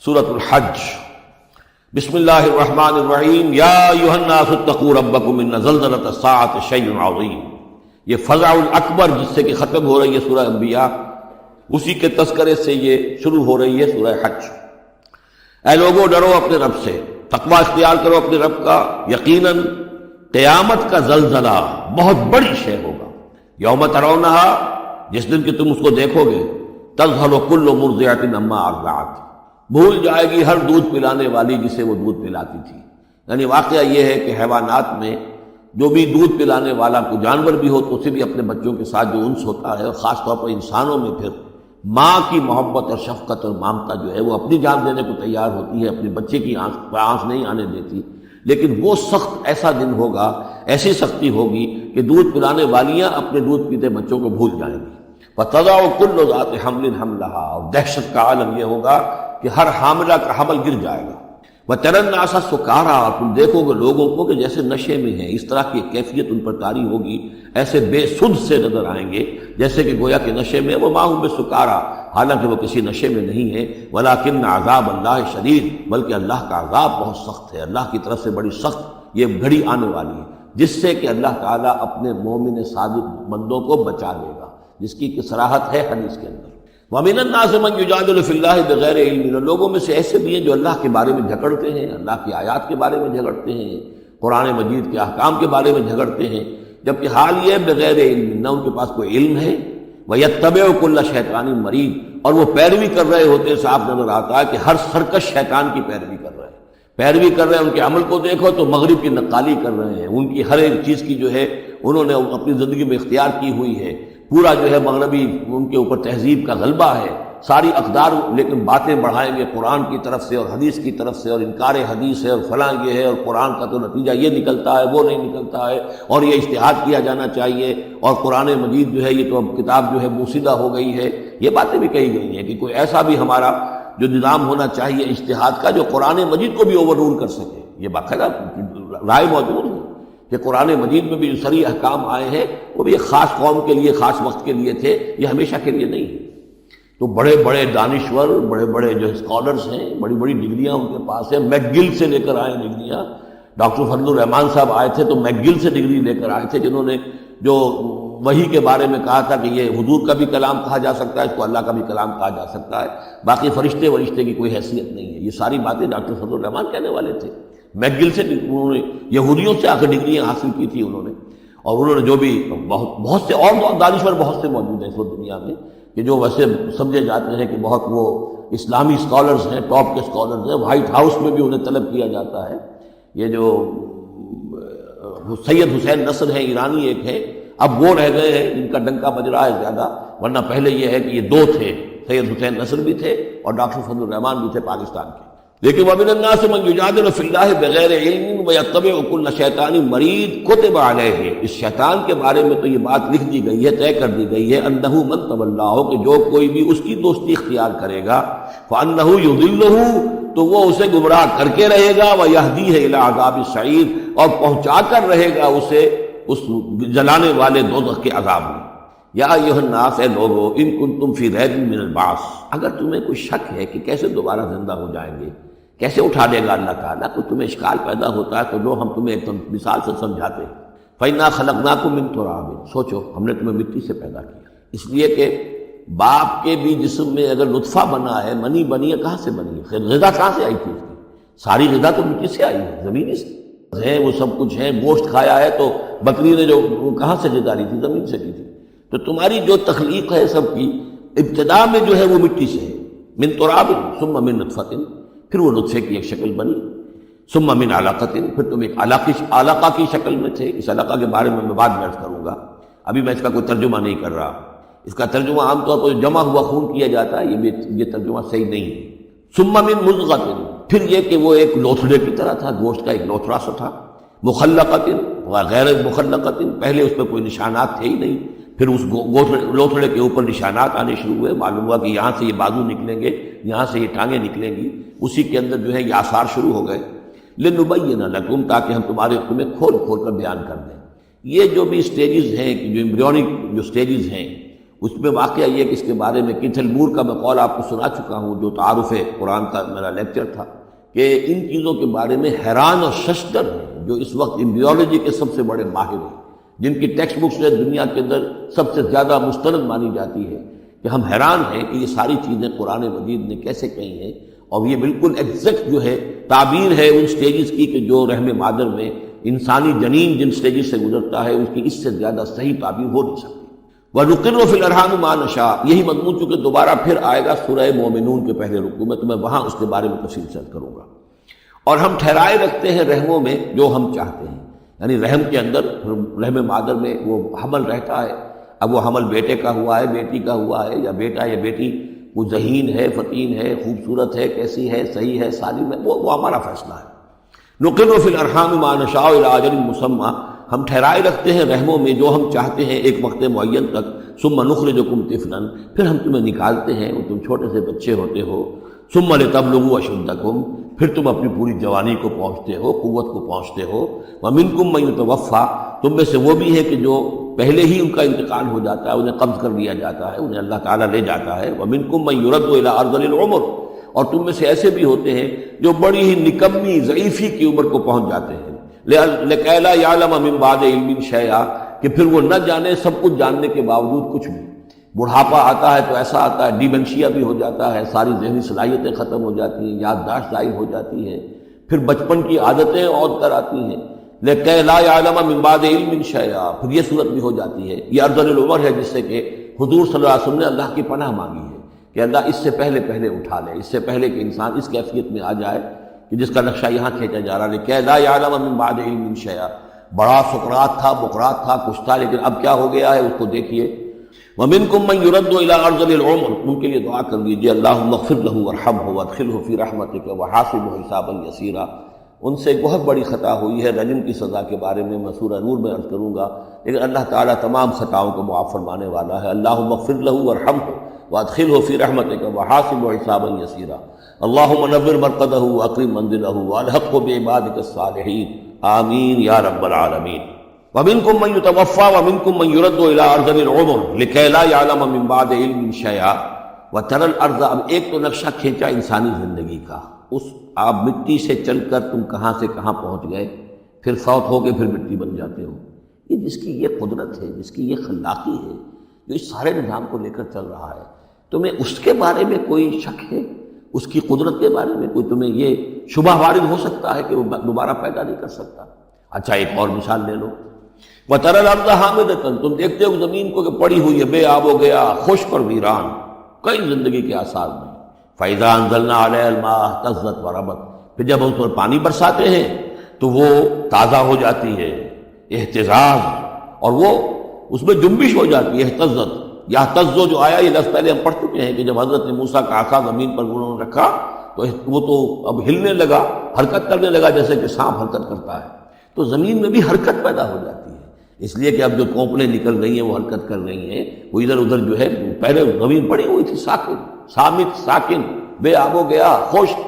سورۃ الحج۔ بسم اللہ الرحمن الرحیم۔ یا ایھا الناس اتقوا ربکم ان زلزلۃ الساعۃ شیء عظیم۔ یہ فزع الاکبر جس سے کہ ختم ہو رہی ہے سورہ انبیاء، اسی کے تذکرے سے یہ شروع ہو رہی ہے سورہ حج۔ اے لوگو ڈرو اپنے رب سے، تقوی اختیار کرو اپنے رب کا، یقیناً قیامت کا زلزلہ بہت بڑی شے ہوگا۔ یوم ترونہا، جس دن کہ تم اس کو دیکھو گے، تذہل کل مرضعۃ عما ارضعت، بھول جائے گی ہر دودھ پلانے والی جسے وہ دودھ پلاتی تھی۔ یعنی واقعہ یہ ہے کہ حیوانات میں جو بھی دودھ پلانے والا کوئی جانور بھی ہو تو اسے بھی اپنے بچوں کے ساتھ جو انس ہوتا ہے، اور خاص طور پر انسانوں میں پھر ماں کی محبت اور شفقت اور ممتا جو ہے وہ اپنی جان دینے کو تیار ہوتی ہے، اپنے بچے کی آنکھ نہیں آنے دیتی۔ لیکن وہ سخت ایسا دن ہوگا، ایسی سختی ہوگی کہ دودھ پلانے والیاں اپنے دودھ پیتے بچوں کو بھول جائیں گی۔ وَتَضَعُ كُلُّ ذَاتِ حَمْلٍ حَمْلَهَا، اور دہشت کا عالم یہ ہوگا کہ ہر حاملہ کا حمل گر جائے گا۔ وَتَرَى النَّاسَ سُكَارَىٰ، اور تم دیکھو گے لوگوں کو کہ جیسے نشے میں ہیں، اس طرح کی کیفیت ان پر طاری ہوگی، ایسے بے سدھ سے نظر آئیں گے جیسے کہ گویا کہ نشے میں، وَمَا هُم بِسُكَارَىٰ، حالانکہ وہ کسی نشے میں نہیں ہے، وَلَٰكِنَّ عَذَابَ اللَّهِ شَدِيدٌ، بلکہ اللہ کا عذاب بہت سخت ہے، اللہ کی طرف سے بڑی سخت یہ گھڑی آنے والی ہے جس سے کہ اللہ تعالیٰ اپنے مومن صادق بندوں کو بچا لے گا، جس کی صراحت ہے حدیث کے اندر۔ وَمِنَ النَّاسِ مَن يُجَادِلُ فِي اللَّهِ بِغَيْرِ عِلْمٍ، لوگوں میں سے ایسے بھی ہیں جو اللہ کے بارے میں جھگڑتے ہیں، اللہ کی آیات کے بارے میں جھگڑتے ہیں، قرآن مجید کے احکام کے بارے میں جھگڑتے ہیں، جبکہ حال یہ ہے بغیر علم، نہ ان کے پاس کوئی علم ہے۔ وَيَتَّبِعُ كُلَّ شَيْطَانٍ مَرِيدٍ، اور وہ پیروی کر رہے ہوتے ہیں، صاف نظر آتا ہے کہ ہر سرکش شیطان کی پیروی کر رہے ہیں، پیروی کر رہے ہیں۔ ان کے عمل کو دیکھو تو مغرب کی نقالی کر رہے ہیں، ان کی ہر ایک چیز کی جو ہے انہوں نے اپنی زندگی میں اختیار کی ہوئی ہے، پورا جو ہے مغربی ان کے اوپر تہذیب کا غلبہ ہے، ساری اقدار، لیکن باتیں بڑھائیں گے قرآن کی طرف سے اور حدیث کی طرف سے، اور انکار حدیث ہے اور فلاں یہ ہے، اور قرآن کا تو نتیجہ یہ نکلتا ہے، وہ نہیں نکلتا ہے، اور یہ اجتہاد کیا جانا چاہیے، اور قرآن مجید جو ہے یہ تو اب کتاب جو ہے موسیدہ ہو گئی ہے۔ یہ باتیں بھی کہی گئی ہیں کہ کوئی ایسا بھی ہمارا جو نظام ہونا چاہیے اجتہاد کا جو قرآن مجید کو بھی اوور رول کر سکے۔ یہ باقاعدہ رائے موجود ہے کہ قرآن مجید میں بھی جو صریح احکام آئے ہیں وہ بھی ایک خاص قوم کے لیے، خاص وقت کے لیے تھے، یہ ہمیشہ کے لیے نہیں ہے۔ تو بڑے بڑے دانشور، بڑے بڑے جو اسکالرز ہیں، بڑی بڑی ڈگریاں ان کے پاس ہیں، میک گل سے لے کر آئے ڈگریاں۔ ڈاکٹر فضل الرحمان صاحب آئے تھے تو میک گل سے ڈگری لے کر آئے تھے، جنہوں نے جو وحی کے بارے میں کہا تھا کہ یہ حضور کا بھی کلام کہا جا سکتا ہے، اس کو اللہ کا بھی کلام کہا جا سکتا ہے، باقی فرشتے کی کوئی حیثیت نہیں ہے۔ یہ ساری باتیں ڈاکٹر فضل الرحمان کہنے والے تھے۔ میک گل سے انہوں نے یہودیوں سے آ کر ڈگریاں حاصل کی تھی انہوں نے، اور انہوں نے جو بھی بہت سے اور دانشور بہت سے موجود ہیں اس وقت دنیا میں کہ جو ویسے سمجھے جاتے ہیں کہ بہت وہ اسلامی اسکالرز ہیں، ٹاپ کے اسکالرز ہیں، وائٹ ہاؤس میں بھی انہیں طلب کیا جاتا ہے۔ یہ جو سید حسین نصر ہیں، ایرانی ایک ہے، اب وہ رہ گئے ہیں جن کا ڈنکا بج رہا ہے زیادہ، ورنہ پہلے یہ ہے کہ یہ دو تھے، سید حسین نصر بھی تھے اور ڈاکٹر فضل الرحمان بھی تھے پاکستان کے۔ لیکن وَمِنَ النَّاسِ مَن يُجَادِلُ فِي اللَّهِ بِغَيْرِ عِلْمٍ وَيَتَّبِعُ كُلَّ شَيْطَانٍ مَرِيدٍ كُتِبَ عَلَيْهِ، اس شیطان کے بارے میں تو یہ بات لکھ دی گئی ہے، طے کر دی گئی ہے، أَنَّهُ مَن تَوَلَّاهُ، کہ جو کوئی بھی اس کی دوستی اختیار کرے گا، فَأَنَّهُ يُضِلُّهُ، تو وہ اسے گمراہ کر کے رہے گا، وَيَهْدِيهِ إِلَىٰ عَذَابِ السَّعِيرِ، اور پہنچا کر رہے گا اسے اس جلانے والے دوزخ کے عذاب میں۔ یا ایھا الناس، اے لوگو، ان کنتم فی ریب من البعث، اگر تمہیں کوئی شک ہے کہ کیسے دوبارہ زندہ ہو جائیں گے، کیسے اٹھا دے گا اللہ تعالیٰ، تو تمہیں اشکال پیدا ہوتا ہے تو جو ہم تمہیں ایک مثال سے سمجھاتے ہیں۔ فَإِنَّا خَلَقْنَاكُم مِّن تُرَابٍ، سوچو ہم نے تمہیں مٹی سے پیدا کیا، اس لیے کہ باپ کے بھی جسم میں اگر نطفہ بنا ہے، منی بنی ہے، کہاں سے بنی ہے؟ خیر غذا کہاں سے آئی تھی اس کی؟ ساری غذا تو مٹی سے آئی ہے، زمین سے ہے، وہ سب کچھ ہے۔ گوشت کھایا ہے تو بکری نے جو کہاں سے غذا لی تھی؟ زمین سے لی تھی۔ تو تمہاری جو تخلیق ہے سب کی ابتدا میں جو ہے وہ مٹی سے ہے، من تراب ثم من نطفۃ، پھر وہ نطفے کی ایک شکل بنی، ثم من علقۃ، پھر تم ایک علقہ کی شکل میں تھے۔ اس علقہ کے بارے میں بعد میں عرض کروں گا، ابھی میں اس کا کوئی ترجمہ نہیں کر رہا۔ اس کا ترجمہ عام طور پر جمع ہوا خون کیا جاتا ہے، یہ ترجمہ صحیح نہیں ہے۔ ثم من مضغۃ، پھر یہ کہ وہ ایک لوتھڑے کی طرح تھا، گوشت کا ایک لوتھڑا سا تھا، مخلقۃ وغیر مخلقۃ، پہلے اس پہ کوئی نشانات تھے ہی نہیں، پھر اس لوتھڑے کے اوپر نشانات آنے شروع ہوئے، معلوم ہوا کہ یہاں سے یہ بازو نکلیں گے، یہاں سے یہ ٹانگیں نکلیں گی، اسی کے اندر جو ہے یہ آثار شروع ہو گئے۔ لِنُبَيِّنَ لَكُمْ، تاکہ ہم تمہیں کھول کھول کر بیان کر دیں۔ یہ جو بھی سٹیجز ہیں، جو ایمبریونک جو سٹیجز ہیں، اس میں واقعہ یہ کہ اس کے بارے میں کیتھل مور کا میں قول آپ کو سنا چکا ہوں، جو تعارف قرآن کا میرا لیکچر تھا، کہ ان چیزوں کے بارے میں حیران اور ششدر ہیں جو اس وقت امبریولوجی کے سب سے بڑے ماہر ہیں، جن کی ٹیکسٹ بکس جو دنیا کے اندر سب سے زیادہ مستند مانی جاتی ہے، کہ ہم حیران ہیں کہ یہ ساری چیزیں قرآن مجید نے کیسے کہی ہیں، اور یہ بالکل ایگزیکٹ جو ہے تعبیر ہے ان سٹیجز کی کہ جو رحم مادر میں انسانی جنین جن سٹیجز سے گزرتا ہے اس کی اس سے زیادہ صحیح تعبیر ہو نہیں سکتی۔ وَنُقِرُّ فِي الْأَرْحَامِ مَا نَشَاءُ، یہی مضمون چونکہ دوبارہ پھر آئے گا سورہ مومنون کے پہلے رکوع میں، تو میں وہاں اس کے بارے میں تفصیل سے کروں گا۔ اور ہم ٹھہرائے رکھتے ہیں رحموں میں جو ہم چاہتے ہیں، یعنی رحم کے اندر رحم مادر میں وہ حمل رہتا ہے، اب وہ حمل بیٹے کا ہوا ہے، بیٹی کا ہوا ہے، یا بیٹا یا بیٹی وہ ذہین ہے، فتین ہے، خوبصورت ہے، کیسی ہے، صحیح ہے، سالم ہے، وہ ہمارا فیصلہ ہے۔ نُقِرُّ فِي الْأَرْحَامِ مَا نَشَاءُ إِلَىٰ أَجَلٍ مُّسَمًّى، ہم ٹھہرائے رکھتے ہیں رحموں میں جو ہم چاہتے ہیں ایک وقت معین تک، ثُمَّ نُخْرِجُكُمْ طِفْلًا، پھر ہم تمہیں نکالتے ہیں اور تم چھوٹے سے بچے ہوتے ہو، ثُمَّ لِتَبْلُغُوا أَشُدَّكُمْ، پھر تم اپنی پوری جوانی کو پہنچتے ہو، قوت کو پہنچتے ہو، وَمِنْكُمْ مَن يُتَوَفَّىٰ، تم میں سے وہ بھی ہے کہ جو پہلے ہی ان کا انتقال ہو جاتا ہے، انہیں قبض کر لیا جاتا ہے، انہیں اللہ تعالیٰ لے جاتا ہے، وَمِنْكُمْ مَن يُرَدُّ إِلَىٰ أَرْذَلِ الْعُمُرِ، اور تم میں سے ایسے بھی ہوتے ہیں جو بڑی ہی نکمی ضعیفی کی عمر کو پہنچ جاتے ہیں، لِكَيْ لَا يَعْلَمَ مِن بَعْدِ عِلْمٍ شَيْئًا، کہ پھر وہ نہ جانے سب کچھ جاننے کے باوجود کچھ بھی۔ بڑھاپا آتا ہے تو ایسا آتا ہے، ڈیمنشیا بھی ہو جاتا ہے، ساری ذہنی صلاحیتیں ختم ہو جاتی ہیں، یادداشت ضائع ہو جاتی ہے، پھر بچپن کی عادتیں عود کر آتی ہیں، لِكَيْ لَا يَعْلَمَ مِن بَعْدِ عِلْمٍ شَيْئًا، پھر یہ صورت بھی ہو جاتی ہے۔ یہ ارذل العمر ہے جس سے کہ حضور صلی اللہ علیہ وسلم نے اللہ کی پناہ مانگی ہے کہ اللہ اس سے پہلے اٹھا لے، اس سے پہلے کہ انسان اس کیفیت میں آ جائے کہ جس کا نقشہ یہاں کھینچا جا رہا ہے، لِكَيْ لَا يَعْلَمَ مِن بَعْدِ عِلْمٍ شَيْئًا۔ بڑا سقراط تھا، بقراط تھا، کچھ تھا، لیکن اب کیا ہو گیا ہے اس کو دیکھیے۔ وَمِنْكُمْ مَن يُرَدُّ إِلَىٰ أَرْذَلِ الْعُمُرِ، ان کے لیے دعا کر لیجیے، اللہم اغفر لہ وارحمہ وادخلہ فی رحمتک وحاسبہ حسابا یسیرا۔ ان سے ایک بہت بڑی خطا ہوئی ہے، رجم کی سزا کے بارے میں میں سورہ نور میں عرض کروں گا، لیکن اللہ تعالیٰ تمام خطاؤں کو معاف فرمانے والا ہے۔ اللہم اغفر لہ وارحمہ وادخلہ فی رحمتک وحاسبہ حسابا یسیرا۔ اللہم نور مرقدہ واکرم منزلہ والحقہ بعبادک الصالحین، آمین یا رب العالمین۔ وَمِنْكُمْ مَن يُتَوَفَّىٰ وَمِنْكُمْ مَن يُرَدُّ إِلَىٰ أَرْذَلِ الْعُمُرِ لِكَيْ لَا يَعْلَمَ مِن بَعْدِ عِلْمٍ شَيْئًا وَتَرَى الْأَرْضَ۔ اب ایک تو نقشہ کھینچا انسانی زندگی کا، اس آپ مٹی سے چل کر تم کہاں سے کہاں پہنچ گئے، پھر فوت ہو کے پھر مٹی بن جاتے ہو۔ یہ جس کی یہ قدرت ہے، جس کی یہ خلاقی ہے، جو اس سارے نظام کو لے کر چل رہا ہے، تمہیں اس کے بارے میں کوئی شک ہے؟ اس کی قدرت کے بارے میں کوئی تمہیں یہ شبہ وارد ہو سکتا ہے کہ وہ دوبارہ پیدا نہیں کر سکتا؟ اچھا ایک اور مثال لے لو، وَتَرَى الْأَرْضَ حَامِدَةً، تم دیکھتے ہو زمین کو کہ پڑی ہوئی ہے، بے آب ہو گیا، خشک اور ویران، کئی زندگی کے آثار نہیں۔ فَإِذَا أَنزَلْنَا عَلَيْهَا الْمَاءَ اهْتَزَّتْ وَرَبَتْ، پھر جب ہم اس پر پانی برساتے ہیں تو وہ تازہ ہو جاتی ہے، اہتزاز، اور وہ اس میں جنبش ہو جاتی ہے، اہتزت۔ یہتزو جو آیا یہ لفظ پہلے ہم پڑھ چکے ہیں کہ جب حضرت موسیٰ کا عصا زمین پر انہوں نے رکھا تو وہ تو اب ہلنے لگا، حرکت کرنے لگا جیسے کہ سانپ حرکت کرتا ہے، تو زمین میں بھی حرکت پیدا ہو جاتی ہے، اس لیے کہ اب جو کونپلیں نکل رہی ہیں وہ حرکت کر رہی ہیں، وہ ادھر ادھر جو ہے، پہلے زمین پڑی ہوئی تھی ساکن، صامت، ساکن، بے آب ہو گیا، خشک،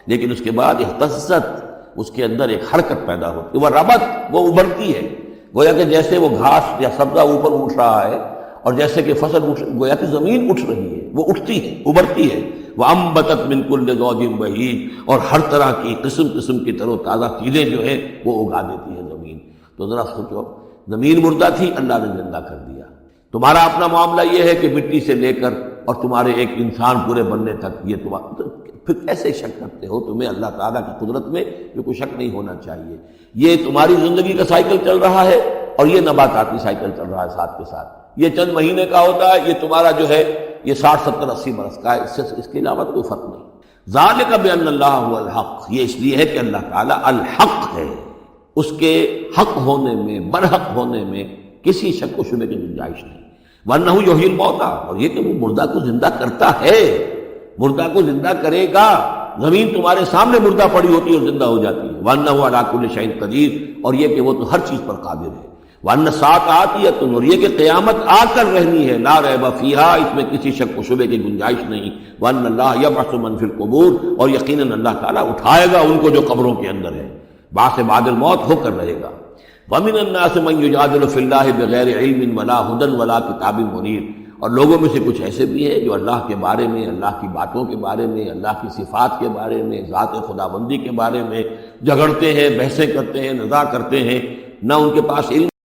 لیکن اس کے بعد اہتزت، اس کے اندر ایک حرکت پیدا ہوتی ہے، وہ ربت، وہ ابھرتی ہے، گویا کہ جیسے وہ گھاس یا سبزہ اوپر اٹھ رہا ہے، اور جیسے کہ فصل گویا کہ زمین اٹھ رہی ہے، وہ اٹھتی ہے، ابھرتی ہے۔ وَأَنبَتَتْ مِن كُلِّ زَوْجٍ بَهِيجٍ، اور ہر طرح کی قسم کی تر و تازہ چیزیں جو ہے وہ اگا دیتی ہے زمین۔ تو ذرا سوچو، زمین مردہ تھی، اللہ نے زندہ کر دیا۔ تمہارا اپنا معاملہ یہ ہے کہ مٹی سے لے کر اور تمہارے ایک انسان پورے بننے تک، یہ تمہارا، پھر ایسے شک کرتے ہو؟ تمہیں اللہ تعالیٰ کی قدرت میں جو کوئی شک نہیں ہونا چاہیے۔ یہ تمہاری زندگی کا سائیکل چل رہا ہے اور یہ نباتاتی سائیکل چل رہا ہے ساتھ کے ساتھ، یہ چند مہینے کا ہوتا ہے، یہ تمہارا جو ہے یہ 60 70 80 برس کا ہے، اس کے علاوہ تو کوئی فرق نہیں۔ ذالک بأن اللہ هو الحق، یہ اس لیے ہے کہ اللہ تعالیٰ الحق ہے، اس کے حق ہونے میں، برحق ہونے میں کسی شک و شبے کی گنجائش نہیں۔ وَأَنَّهُ يُحْيِي الْمَوْتَىٰ، اور یہ کہ وہ مردہ کو زندہ کرتا ہے، مردہ کو زندہ کرے گا۔ زمین تمہارے سامنے مردہ پڑی ہوتی ہے اور زندہ ہو جاتی ہے۔ وَأَنَّهُ عَلَىٰ كُلِّ شَيْءٍ قَدِيرٌ، اور یہ کہ وہ تو ہر چیز پر قادر ہے۔ وَأَنَّ السَّاعَةَ آتِيَةٌ، اور یہ کہ قیامت آ کر رہنی ہے، لَا رَيْبَ فِيهَا، اس میں کسی شک و شبے کی گنجائش نہیں۔ وَأَنَّ اللَّهَ يَبْعَثُ مَن فِي الْقُبُورِ، اور یقیناً اللہ تعالیٰ اٹھائے گا ان کو جو قبروں کے اندر ہے، بعث بعد الموت ہو کر رہے گا۔ وَمِنَ النَّاسِ مَن يُجَادِلُ فِي اللَّهِ بِغَيْرِ عِلْمٍ وَلَا هُدًى وَلَا كِتَابٍ مُنِيرٍ، اور لوگوں میں سے کچھ ایسے بھی ہیں جو اللہ کے بارے میں، اللہ کی باتوں کے بارے میں، اللہ کی صفات کے بارے میں، ذات خداوندی کے بارے میں جھگڑتے ہیں، بحثیں کرتے ہیں، نزاع کرتے ہیں، نہ ان کے پاس علم